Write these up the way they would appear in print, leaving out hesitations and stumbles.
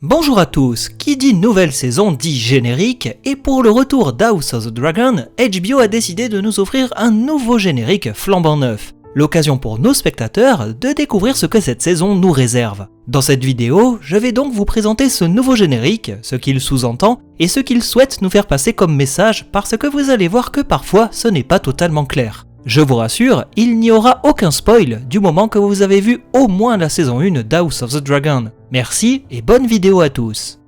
Bonjour à tous, qui dit nouvelle saison dit générique, et pour le retour d'House of the Dragon, HBO a décidé de nous offrir un nouveau générique flambant neuf. L'occasion pour nos spectateurs de découvrir ce que cette saison nous réserve. Dans cette vidéo, je vais donc vous présenter ce nouveau générique, ce qu'il sous-entend, et ce qu'il souhaite nous faire passer comme message, parce que vous allez voir que parfois ce n'est pas totalement clair. Je vous rassure, il n'y aura aucun spoil du moment que vous avez vu au moins la saison 1 d'House of the Dragon. Merci et bonne vidéo à tous.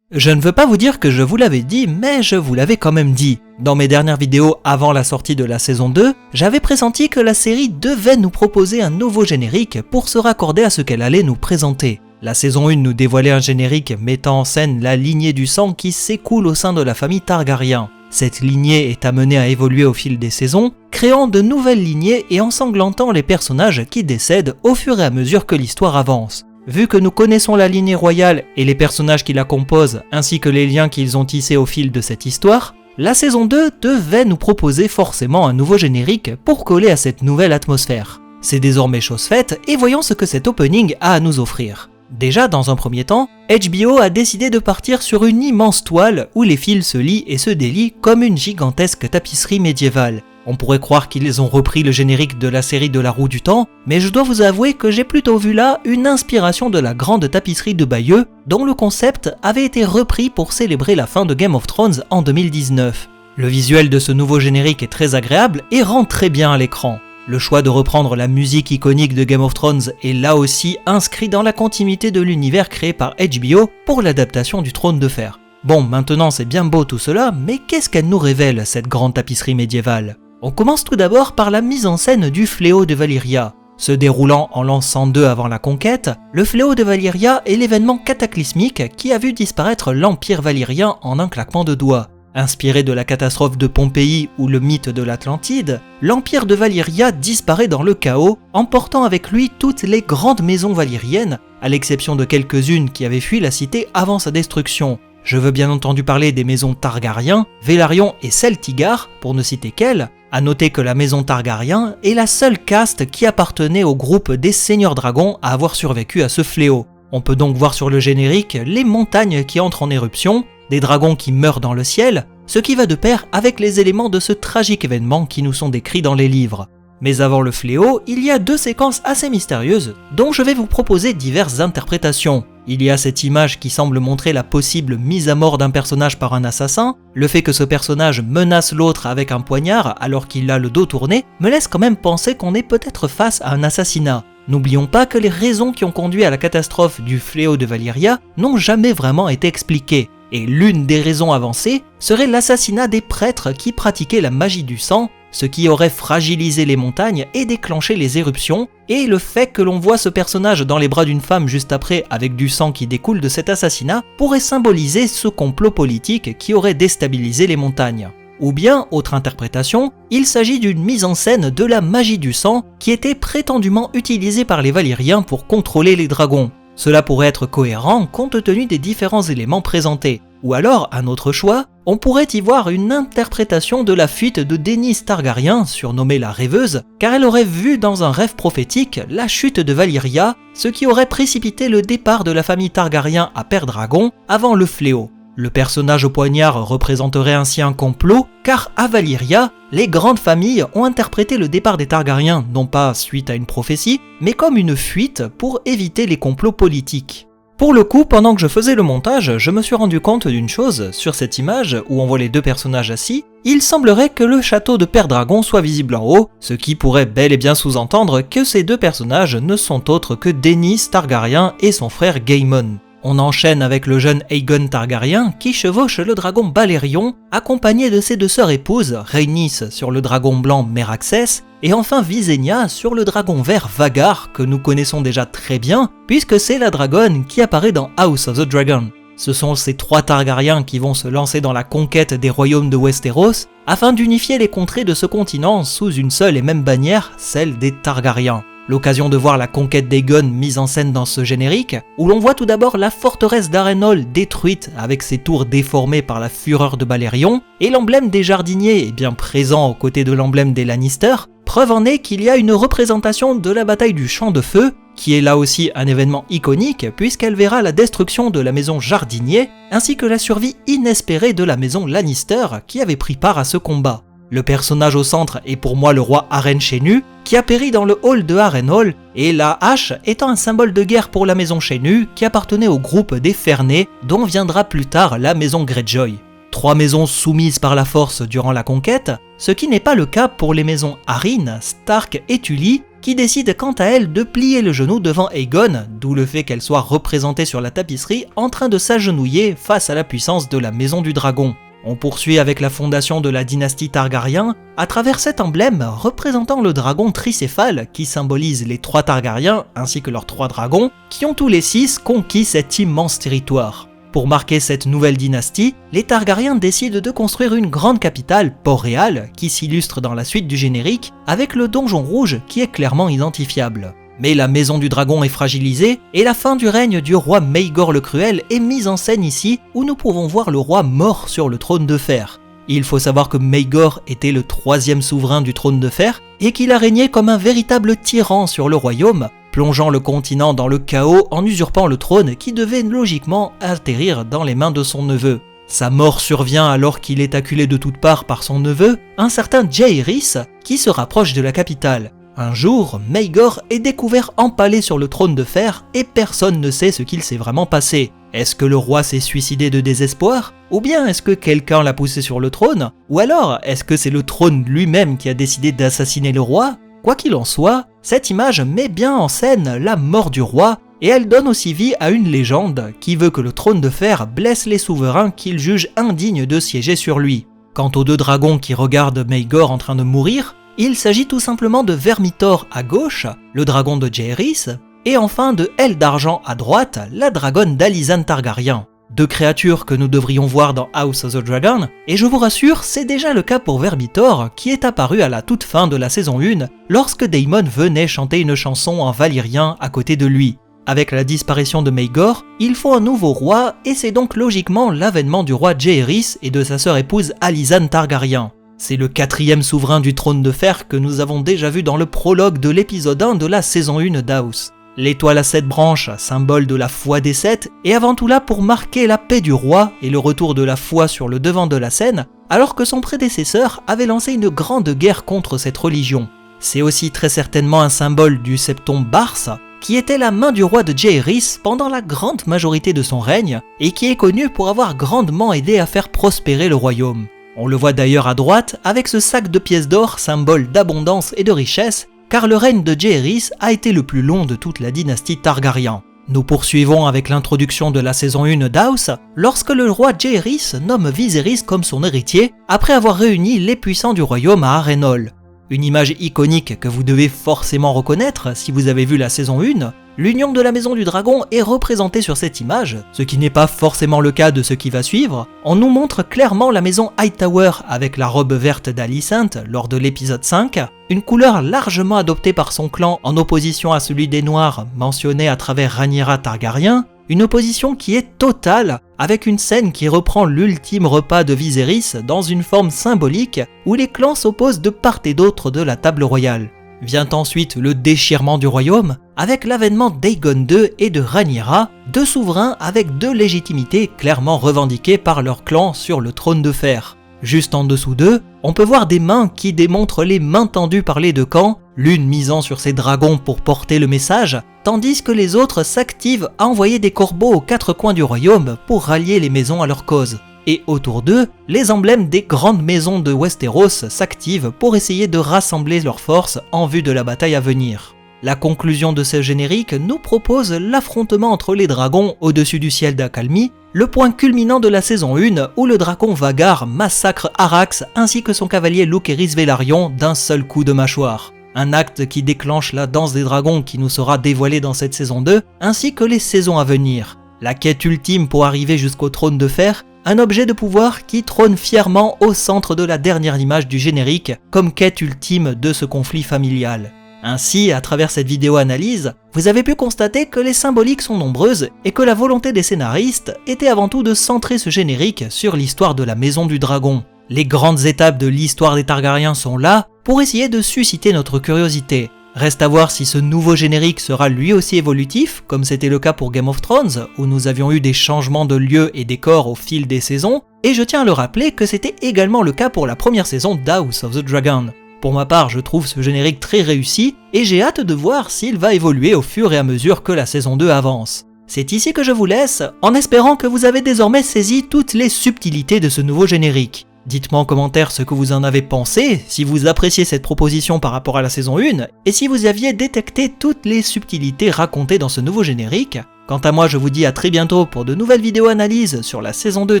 Je ne veux pas vous dire que je vous l'avais dit, mais je vous l'avais quand même dit. Dans mes dernières vidéos avant la sortie de la saison 2, j'avais pressenti que la série devait nous proposer un nouveau générique pour se raccorder à ce qu'elle allait nous présenter. La saison 1 nous dévoilait un générique mettant en scène la lignée du sang qui s'écoule au sein de la famille Targaryen. Cette lignée est amenée à évoluer au fil des saisons, créant de nouvelles lignées et ensanglantant les personnages qui décèdent au fur et à mesure que l'histoire avance. Vu que nous connaissons la lignée royale et les personnages qui la composent, ainsi que les liens qu'ils ont tissés au fil de cette histoire, la saison 2 devait nous proposer forcément un nouveau générique pour coller à cette nouvelle atmosphère. C'est désormais chose faite et voyons ce que cet opening a à nous offrir. Déjà, dans un premier temps, HBO a décidé de partir sur une immense toile où les fils se lient et se délient comme une gigantesque tapisserie médiévale. On pourrait croire qu'ils ont repris le générique de la série de la Roue du Temps, mais je dois vous avouer que j'ai plutôt vu là une inspiration de la grande tapisserie de Bayeux, dont le concept avait été repris pour célébrer la fin de Game of Thrones en 2019. Le visuel de ce nouveau générique est très agréable et rend très bien à l'écran. Le choix de reprendre la musique iconique de Game of Thrones est là aussi inscrit dans la continuité de l'univers créé par HBO pour l'adaptation du Trône de Fer. Bon, maintenant c'est bien beau tout cela, mais qu'est-ce qu'elle nous révèle, cette grande tapisserie médiévale ? On commence tout d'abord par la mise en scène du fléau de Valyria. Se déroulant en l'an 102 avant la conquête, le fléau de Valyria est l'événement cataclysmique qui a vu disparaître l'Empire valyrien en un claquement de doigts. Inspiré de la catastrophe de Pompéi ou le mythe de l'Atlantide, l'Empire de Valyria disparaît dans le chaos, emportant avec lui toutes les grandes maisons valyriennes, à l'exception de quelques-unes qui avaient fui la cité avant sa destruction. Je veux bien entendu parler des maisons Targaryen, Velaryon et Celtigar, pour ne citer qu'elles. À noter que la maison Targaryen est la seule caste qui appartenait au groupe des Seigneurs Dragons à avoir survécu à ce fléau. On peut donc voir sur le générique les montagnes qui entrent en éruption, des dragons qui meurent dans le ciel, ce qui va de pair avec les éléments de ce tragique événement qui nous sont décrits dans les livres. Mais avant le fléau, il y a deux séquences assez mystérieuses dont je vais vous proposer diverses interprétations. Il y a cette image qui semble montrer la possible mise à mort d'un personnage par un assassin. Le fait que ce personnage menace l'autre avec un poignard alors qu'il a le dos tourné me laisse quand même penser qu'on est peut-être face à un assassinat. N'oublions pas que les raisons qui ont conduit à la catastrophe du fléau de Valyria n'ont jamais vraiment été expliquées. Et l'une des raisons avancées serait l'assassinat des prêtres qui pratiquaient la magie du sang, ce qui aurait fragilisé les montagnes et déclenché les éruptions, et le fait que l'on voit ce personnage dans les bras d'une femme juste après avec du sang qui découle de cet assassinat pourrait symboliser ce complot politique qui aurait déstabilisé les montagnes. Ou bien, autre interprétation, il s'agit d'une mise en scène de la magie du sang qui était prétendument utilisée par les Valyriens pour contrôler les dragons. Cela pourrait être cohérent compte tenu des différents éléments présentés. Ou alors, un autre choix, on pourrait y voir une interprétation de la fuite de Daenerys Targaryen, surnommée la Rêveuse, car elle aurait vu dans un rêve prophétique la chute de Valyria, ce qui aurait précipité le départ de la famille Targaryen à Père-Dragon avant le fléau. Le personnage au poignard représenterait ainsi un complot, car à Valyria, les grandes familles ont interprété le départ des Targaryens non pas suite à une prophétie, mais comme une fuite pour éviter les complots politiques. Pour le coup, pendant que je faisais le montage, je me suis rendu compte d'une chose, sur cette image où on voit les deux personnages assis, il semblerait que le château de Père-Dragon soit visible en haut, ce qui pourrait bel et bien sous-entendre que ces deux personnages ne sont autres que Daenerys Targaryen et son frère Gaemon. On enchaîne avec le jeune Aegon Targaryen qui chevauche le dragon Balerion, accompagné de ses deux sœurs épouses, Rhaenys sur le dragon blanc Meraxes, et enfin Visenya sur le dragon vert Vhagar que nous connaissons déjà très bien, puisque c'est la dragonne qui apparaît dans House of the Dragon. Ce sont ces trois Targaryens qui vont se lancer dans la conquête des royaumes de Westeros, afin d'unifier les contrées de ce continent sous une seule et même bannière, celle des Targaryens. L'occasion de voir la conquête d'Aegon mise en scène dans ce générique, où l'on voit tout d'abord la forteresse d'Harrenhal détruite avec ses tours déformées par la fureur de Balerion, et l'emblème des jardiniers est bien présent aux côtés de l'emblème des Lannister, preuve en est qu'il y a une représentation de la bataille du Champ de Feu, qui est là aussi un événement iconique puisqu'elle verra la destruction de la maison Jardinier, ainsi que la survie inespérée de la maison Lannister qui avait pris part à ce combat. Le personnage au centre est pour moi le roi Arryn Chaynu, qui a péri dans le hall de Harrenhal, et la hache étant un symbole de guerre pour la maison Chaynu qui appartenait au groupe des Fernets, dont viendra plus tard la maison Greyjoy. 3 maisons soumises par la force durant la conquête, ce qui n'est pas le cas pour les maisons Arryn, Stark et Tully, qui décident quant à elles de plier le genou devant Aegon, d'où le fait qu'elles soient représentées sur la tapisserie en train de s'agenouiller face à la puissance de la maison du dragon. On poursuit avec la fondation de la dynastie Targaryen à travers cet emblème représentant le dragon tricéphale qui symbolise les 3 Targaryens ainsi que leurs 3 dragons qui ont tous les 6 conquis cet immense territoire. Pour marquer cette nouvelle dynastie, les Targaryens décident de construire une grande capitale, Port-Réal, qui s'illustre dans la suite du générique avec le donjon rouge qui est clairement identifiable. Mais la maison du dragon est fragilisée et la fin du règne du roi Maegor le Cruel est mise en scène ici où nous pouvons voir le roi mort sur le trône de fer. Il faut savoir que Maegor était le 3e souverain du trône de fer et qu'il a régné comme un véritable tyran sur le royaume, plongeant le continent dans le chaos en usurpant le trône qui devait logiquement atterrir dans les mains de son neveu. Sa mort survient alors qu'il est acculé de toutes parts par son neveu, un certain Jaehaerys, qui se rapproche de la capitale. Un jour, Maegor est découvert empalé sur le trône de fer et personne ne sait ce qu'il s'est vraiment passé. Est-ce que le roi s'est suicidé de désespoir? Ou bien est-ce que quelqu'un l'a poussé sur le trône? Ou alors est-ce que c'est le trône lui-même qui a décidé d'assassiner le roi? Quoi qu'il en soit, cette image met bien en scène la mort du roi et elle donne aussi vie à une légende qui veut que le trône de fer blesse les souverains qu'il juge indignes de siéger sur lui. Quant aux 2 dragons qui regardent Maegor en train de mourir, il s'agit tout simplement de Vermithor à gauche, le dragon de Jaehaerys, et enfin de Aile d'Argent à droite, la dragonne d'Alysanne Targaryen. 2 créatures que nous devrions voir dans House of the Dragon, et je vous rassure, c'est déjà le cas pour Vermithor, qui est apparu à la toute fin de la saison 1, lorsque Daemon venait chanter une chanson en valyrien à côté de lui. Avec la disparition de Maegor, il faut un nouveau roi, et c'est donc logiquement l'avènement du roi Jaehaerys et de sa sœur épouse Alysanne Targaryen. C'est le 4e souverain du trône de fer que nous avons déjà vu dans le prologue de l'épisode 1 de la saison 1 d'House. L'étoile à 7 branches, symbole de la foi des 7, est avant tout là pour marquer la paix du roi et le retour de la foi sur le devant de la scène, alors que son prédécesseur avait lancé une grande guerre contre cette religion. C'est aussi très certainement un symbole du septon Bars, qui était la main du roi de Jaehaerys pendant la grande majorité de son règne, et qui est connu pour avoir grandement aidé à faire prospérer le royaume. On le voit d'ailleurs à droite avec ce sac de pièces d'or, symbole d'abondance et de richesse, car le règne de Jaehaerys a été le plus long de toute la dynastie Targaryen. Nous poursuivons avec l'introduction de la saison 1 d'House, lorsque le roi Jaehaerys nomme Viserys comme son héritier, après avoir réuni les puissants du royaume à Harrenhal. Une image iconique que vous devez forcément reconnaître si vous avez vu la saison 1, l'union de la maison du dragon est représentée sur cette image, ce qui n'est pas forcément le cas de ce qui va suivre. On nous montre clairement la maison Hightower avec la robe verte d'Alicent lors de l'épisode 5, une couleur largement adoptée par son clan en opposition à celui des Noirs mentionné à travers Rhaenyra Targaryen, une opposition qui est totale, avec une scène qui reprend l'ultime repas de Viserys dans une forme symbolique où les clans s'opposent de part et d'autre de la table royale. Vient ensuite le déchirement du royaume, avec l'avènement d'Aegon II et de Rhaenyra, 2 souverains avec 2 légitimités clairement revendiquées par leur clan sur le trône de fer. Juste en dessous d'eux, on peut voir des mains qui démontrent les mains tendues par les 2 camps, l'une misant sur ses dragons pour porter le message, tandis que les autres s'activent à envoyer des corbeaux aux 4 coins du royaume pour rallier les maisons à leur cause. Et autour d'eux, les emblèmes des grandes maisons de Westeros s'activent pour essayer de rassembler leurs forces en vue de la bataille à venir. La conclusion de ce générique nous propose l'affrontement entre les dragons au-dessus du ciel d'Accalmie, le point culminant de la saison 1 où le dragon Vhagar massacre Arrax ainsi que son cavalier Loqueris Velaryon d'un seul coup de mâchoire. Un acte qui déclenche la danse des dragons qui nous sera dévoilée dans cette saison 2, ainsi que les saisons à venir. La quête ultime pour arriver jusqu'au trône de fer, un objet de pouvoir qui trône fièrement au centre de la dernière image du générique comme quête ultime de ce conflit familial. Ainsi, à travers cette vidéo analyse, vous avez pu constater que les symboliques sont nombreuses et que la volonté des scénaristes était avant tout de centrer ce générique sur l'histoire de la Maison du Dragon. Les grandes étapes de l'histoire des Targaryens sont là pour essayer de susciter notre curiosité. Reste à voir si ce nouveau générique sera lui aussi évolutif, comme c'était le cas pour Game of Thrones, où nous avions eu des changements de lieux et décors au fil des saisons, et je tiens à le rappeler que c'était également le cas pour la première saison d'House of the Dragon. Pour ma part, je trouve ce générique très réussi, et j'ai hâte de voir s'il va évoluer au fur et à mesure que la saison 2 avance. C'est ici que je vous laisse, en espérant que vous avez désormais saisi toutes les subtilités de ce nouveau générique. Dites-moi en commentaire ce que vous en avez pensé, si vous appréciez cette proposition par rapport à la saison 1, et si vous aviez détecté toutes les subtilités racontées dans ce nouveau générique. Quant à moi, je vous dis à très bientôt pour de nouvelles vidéos analyses sur la saison 2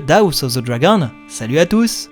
d'House of the Dragon. Salut à tous!